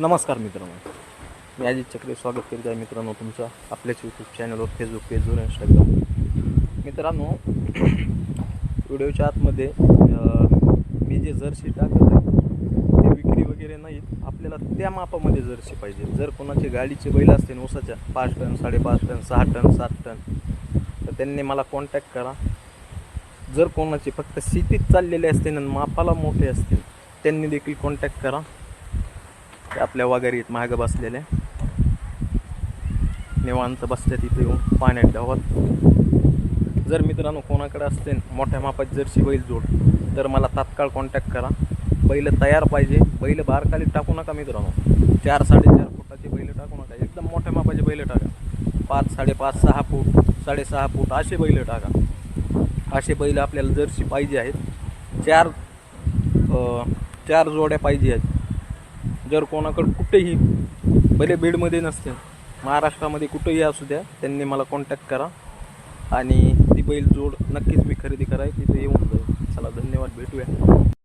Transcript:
नमस्कार मित्रांनो, मी अजित चक्रे स्वागत करीत आहे मित्रांनो तुमचं आपल्याच यूट्यूब चॅनलवर, फेसबुक पेजवर, इंस्टाग्राम. मित्रांनो, व्हिडिओच्या आतमध्ये मी जे जर्सी टाकत आहे ते विक्री वगैरे नाहीत. आपल्याला त्या मापामध्ये जर्सी पाहिजे. जर कोणाची गाडीचे बैल असतील ऊसाच्या 5 टन, 5.5 टन, 6 टन, 7 टन, तर त्यांनी मला कॉन्टॅक्ट करा. जर कोणाचे फक्त शेतीत चाललेले असतील आणि मापाला मोठे असतील त्यांनी देखील कॉन्टॅक्ट करा. ते आपल्या वगैरेत महाग बसलेले निवांत बसल्या तिथे येऊन पाण्यात धावत. जर मित्रांनो कोणाकडे असते मोठ्या मापाची जर्सी बैल जोड तर मला तात्काळ कॉन्टॅक्ट करा. बैल तयार पाहिजे. बैल बारकाली टाकू नका मित्रांनो. 4, 4.5 फुटाचे बैल टाकू नका. एकदम मोठ्या मापाचे बैल टाका. 5, 5.5, 6 फूट, 6.5 फूट असे बैल टाका. असे बैल आपल्याला जर्सी पाहिजे आहेत. 4 जोड्या पाहिजे आहेत. जर कोणाकडे कुठेही भले बीडमध्ये नसते, महाराष्ट्रामध्ये कुठेही असू द्या, त्यांनी मला कॉन्टॅक्ट करा आणि ती बैल जोड नक्कीच मी खरेदी कराय तिथे येऊन जाईल. चला, धन्यवाद, भेटूया.